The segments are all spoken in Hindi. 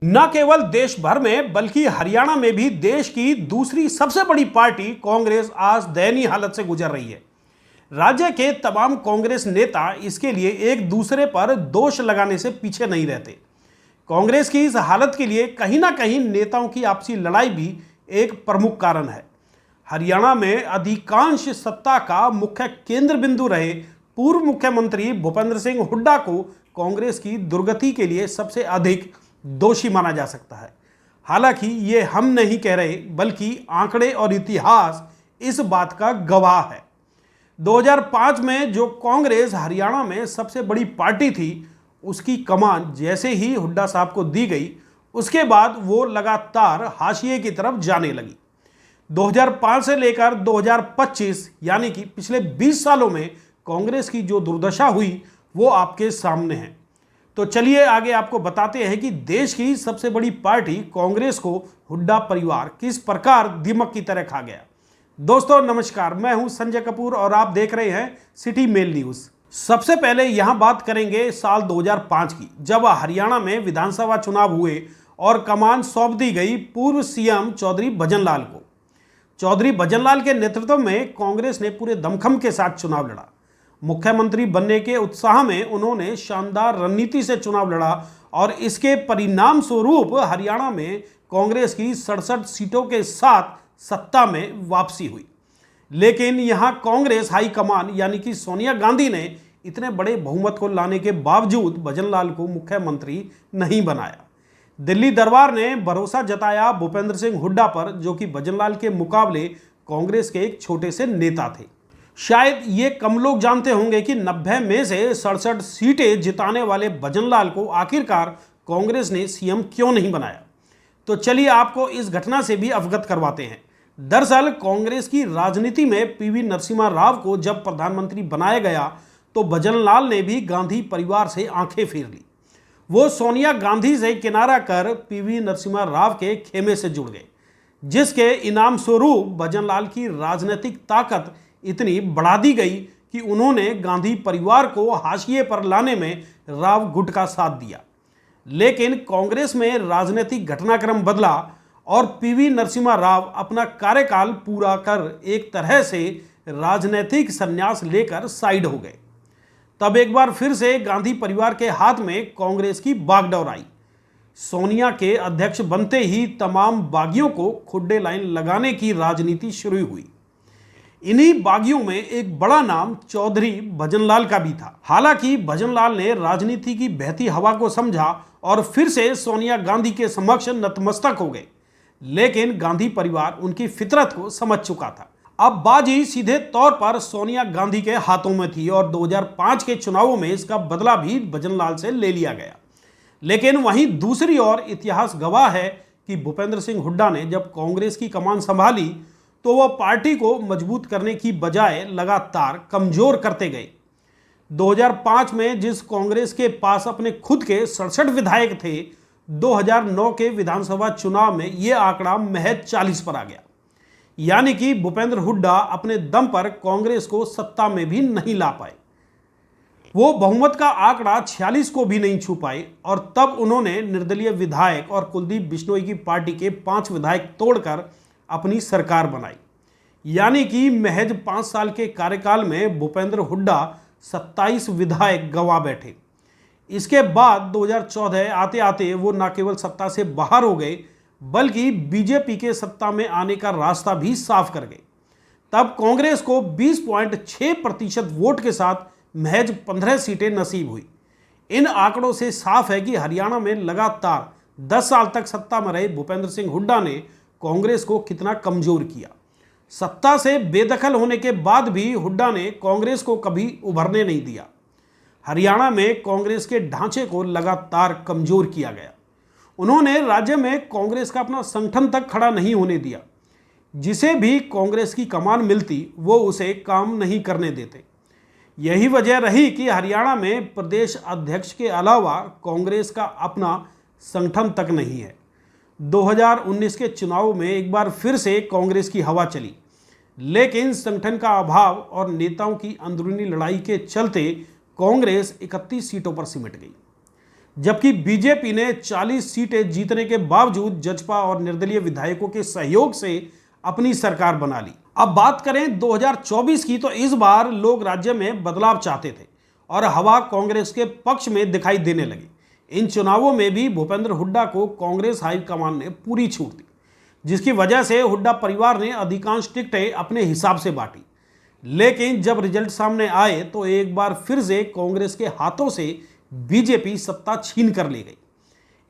न केवल देश भर में बल्कि हरियाणा में भी देश की दूसरी सबसे बड़ी पार्टी कांग्रेस आज दयनीय हालत से गुजर रही है। राज्य के तमाम कांग्रेस नेता इसके लिए एक दूसरे पर दोष लगाने से पीछे नहीं रहते। कांग्रेस की इस हालत के लिए कहीं ना कहीं नेताओं की आपसी लड़ाई भी एक प्रमुख कारण है। हरियाणा में अधिकांश सत्ता का मुख्य केंद्र बिंदु रहे पूर्व मुख्यमंत्री भूपेंद्र सिंह हुड्डा को कांग्रेस की दुर्गति के लिए सबसे अधिक दोषी माना जा सकता है। हालांकि ये हम नहीं कह रहे बल्कि आंकड़े और इतिहास इस बात का गवाह है। 2005 में जो कांग्रेस हरियाणा में सबसे बड़ी पार्टी थी, उसकी कमान जैसे ही हुड्डा साहब को दी गई, उसके बाद वो लगातार हाशिए की तरफ जाने लगी। 2005 से लेकर 2025 यानी कि पिछले 20 सालों में कांग्रेस की जो दुर्दशा हुई वो आपके सामने है। तो चलिए आगे आपको बताते हैं कि देश की सबसे बड़ी पार्टी कांग्रेस को हुड्डा परिवार किस प्रकार दीमक की तरह खा गया। दोस्तों नमस्कार, मैं हूं संजय कपूर और आप देख रहे हैं सिटी मेल न्यूज। सबसे पहले यहां बात करेंगे साल 2005 की, जब हरियाणा में विधानसभा चुनाव हुए और कमान सौंप दी गई पूर्व सीएम चौधरी भजनलाल को। चौधरी भजनलाल के नेतृत्व में कांग्रेस ने पूरे दमखम के साथ चुनाव लड़ा। मुख्यमंत्री बनने के उत्साह में उन्होंने शानदार रणनीति से चुनाव लड़ा और इसके परिणाम स्वरूप हरियाणा में कांग्रेस की 67 सीटों के साथ सत्ता में वापसी हुई। लेकिन यहां कांग्रेस हाईकमान यानी कि सोनिया गांधी ने इतने बड़े बहुमत को लाने के बावजूद भजनलाल को मुख्यमंत्री नहीं बनाया। दिल्ली दरबार ने भरोसा जताया भूपेंद्र सिंह हुड्डा पर, जो कि भजनलाल के मुकाबले कांग्रेस के एक छोटे से नेता थे। शायद ये कम लोग जानते होंगे कि 90 में से 67 सीटें जिताने वाले भजनलाल को आखिरकार कांग्रेस ने सीएम क्यों नहीं बनाया। तो चलिए आपको इस घटना से भी अवगत करवाते हैं। दरअसल कांग्रेस की राजनीति में पीवी नरसिम्हा राव को जब प्रधानमंत्री बनाया गया तो भजनलाल ने भी गांधी परिवार से आंखें फेर ली। वो सोनिया गांधी से किनारा कर पीवी नरसिम्हा राव के खेमे से जुड़ गए, जिसके इनाम स्वरूप भजनलाल की राजनीतिक ताकत इतनी बढ़ा दी गई कि उन्होंने गांधी परिवार को हाशिए पर लाने में राव गुट का साथ दिया। लेकिन कांग्रेस में राजनीतिक घटनाक्रम बदला और पीवी नरसिम्हा राव अपना कार्यकाल पूरा कर एक तरह से राजनीतिक संन्यास लेकर साइड हो गए। तब एक बार फिर से गांधी परिवार के हाथ में कांग्रेस की बागडोर आई। सोनिया के अध्यक्ष बनते ही तमाम बागियों को खुड्डे लाइन लगाने की राजनीति शुरू हुई। इन्हीं बागियों में एक बड़ा नाम चौधरी भजनलाल का भी था। हालांकि भजनलाल ने राजनीति की बहती हवा को समझा और फिर से सोनिया गांधी के समक्ष नतमस्तक हो गए। लेकिन गांधी परिवार उनकी फितरत को समझ चुका था। अब बाजी सीधे तौर पर सोनिया गांधी के हाथों में थी और 2005 के चुनावों में इसका बदला भी भजनलाल से ले लिया गया। लेकिन वहीं दूसरी ओर इतिहास गवाह है कि भूपेंद्र सिंह हुड्डा ने जब कांग्रेस की कमान संभाली तो वह पार्टी को मजबूत करने की बजाय लगातार कमजोर करते गए। 2005 में जिस कांग्रेस के पास अपने खुद के 67 विधायक थे, 2009 के विधानसभा चुनाव में यह आंकड़ा महज 40 पर आ गया। यानी कि भूपेंद्र हुड्डा अपने दम पर कांग्रेस को सत्ता में भी नहीं ला पाए। वो बहुमत का आंकड़ा 46 को भी नहीं छू पाए और तब उन्होंने निर्दलीय विधायक और कुलदीप बिश्नोई की पार्टी के 5 विधायक तोड़कर अपनी सरकार बनाई। यानी कि महज 5 साल के कार्यकाल में भूपेंद्र हुड्डा 27 विधायक गंवा बैठे। इसके बाद 2014 आते आते वो न केवल सत्ता से बाहर हो गए बल्कि बीजेपी के सत्ता में आने का रास्ता भी साफ कर गए। तब कांग्रेस को 20.6% वोट के साथ महज 15 सीटें नसीब हुई। इन आंकड़ों से साफ है कि हरियाणा में लगातार 10 साल तक सत्ता में रहे भूपेंद्र सिंह हुड्डा ने कांग्रेस को कितना कमजोर किया। सत्ता से बेदखल होने के बाद भी हुड्डा ने कांग्रेस को कभी उभरने नहीं दिया। हरियाणा में कांग्रेस के ढांचे को लगातार कमजोर किया गया। उन्होंने राज्य में कांग्रेस का अपना संगठन तक खड़ा नहीं होने दिया। जिसे भी कांग्रेस की कमान मिलती वो उसे काम नहीं करने देते। यही वजह रही कि हरियाणा में प्रदेश अध्यक्ष के अलावा कांग्रेस का अपना संगठन तक नहीं है। 2019 के चुनाव में एक बार फिर से कांग्रेस की हवा चली, लेकिन संगठन का अभाव और नेताओं की अंदरूनी लड़ाई के चलते कांग्रेस 31 सीटों पर सिमट गई। जबकि बीजेपी ने 40 सीटें जीतने के बावजूद जजपा और निर्दलीय विधायकों के सहयोग से अपनी सरकार बना ली। अब बात करें 2024 की, तो इस बार लोग राज्य में बदलाव चाहते थे और हवा कांग्रेस के पक्ष में दिखाई देने लगी। इन चुनावों में भी भूपेंद्र हुड्डा को कांग्रेस हाईकमान ने पूरी छूट दी, जिसकी वजह से हुड्डा परिवार ने अधिकांश टिकटें अपने हिसाब से बांटी। लेकिन जब रिजल्ट सामने आए तो एक बार फिर से कांग्रेस के हाथों से बीजेपी सत्ता छीन कर ले गई।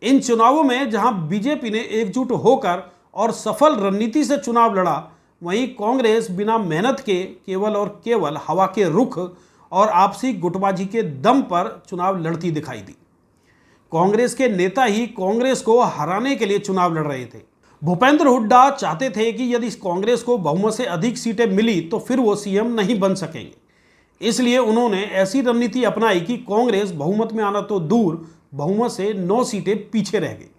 इन चुनावों में जहां बीजेपी ने एकजुट होकर और सफल रणनीति से चुनाव लड़ा, वहीं कांग्रेस बिना मेहनत के केवल और केवल हवा के रुख और आपसी गुटबाजी के दम पर चुनाव लड़ती दिखाई दी। कांग्रेस के नेता ही कांग्रेस को हराने के लिए चुनाव लड़ रहे थे। भूपेंद्र हुड्डा चाहते थे कि यदि कांग्रेस को बहुमत से अधिक सीटें मिली तो फिर वो सीएम नहीं बन सकेंगे। इसलिए उन्होंने ऐसी रणनीति अपनाई कि कांग्रेस बहुमत में आना तो दूर, बहुमत से 9 सीटें पीछे रह गई,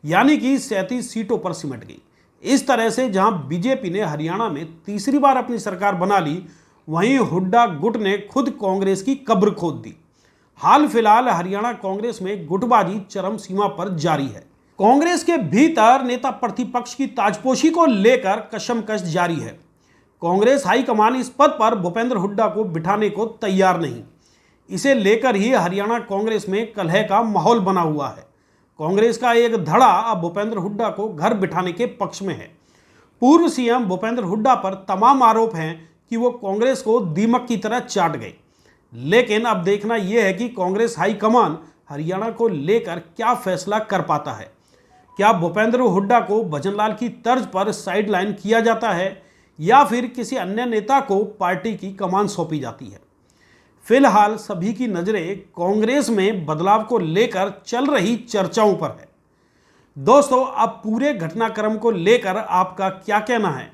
यानी कि 37 सीटों पर सिमट गई। इस तरह से जहां बीजेपी ने हरियाणा में तीसरी बार अपनी सरकार बना ली, वहीं हुड्डा गुट ने खुद कांग्रेस की कब्र खोद दी। हाल फिलहाल हरियाणा कांग्रेस में गुटबाजी चरम सीमा पर जारी है। कांग्रेस के भीतर नेता प्रतिपक्ष की ताजपोशी को लेकर कशमकश जारी है। कांग्रेस हाईकमान इस पद पर भूपेंद्र हुड्डा को बिठाने को तैयार नहीं। इसे लेकर ही हरियाणा कांग्रेस में कलह का माहौल बना हुआ है। कांग्रेस का एक धड़ा अब भूपेंद्र हुड्डा को घर बिठाने के पक्ष में है। पूर्व सीएम भूपेंद्र हुड्डा पर तमाम आरोप हैं कि वो कांग्रेस को दीमक की तरह चाट गए। लेकिन अब देखना यह है कि कांग्रेस हाईकमान हरियाणा को लेकर क्या फैसला कर पाता है। क्या भूपेंद्र हुड्डा को भजनलाल की तर्ज पर साइडलाइन किया जाता है या फिर किसी अन्य नेता को पार्टी की कमान सौंपी जाती है। फिलहाल सभी की नजरें कांग्रेस में बदलाव को लेकर चल रही चर्चाओं पर है। दोस्तों, अब पूरे घटनाक्रम को लेकर आपका क्या कहना है?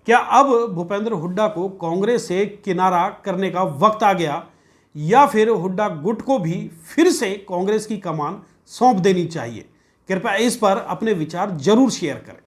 क्या अब भूपेंद्र हुड्डा को कांग्रेस से किनारा करने का वक्त आ गया या फिर हुड्डा गुट को भी फिर से कांग्रेस की कमान सौंप देनी चाहिए? कृपया इस पर अपने विचार जरूर शेयर करें।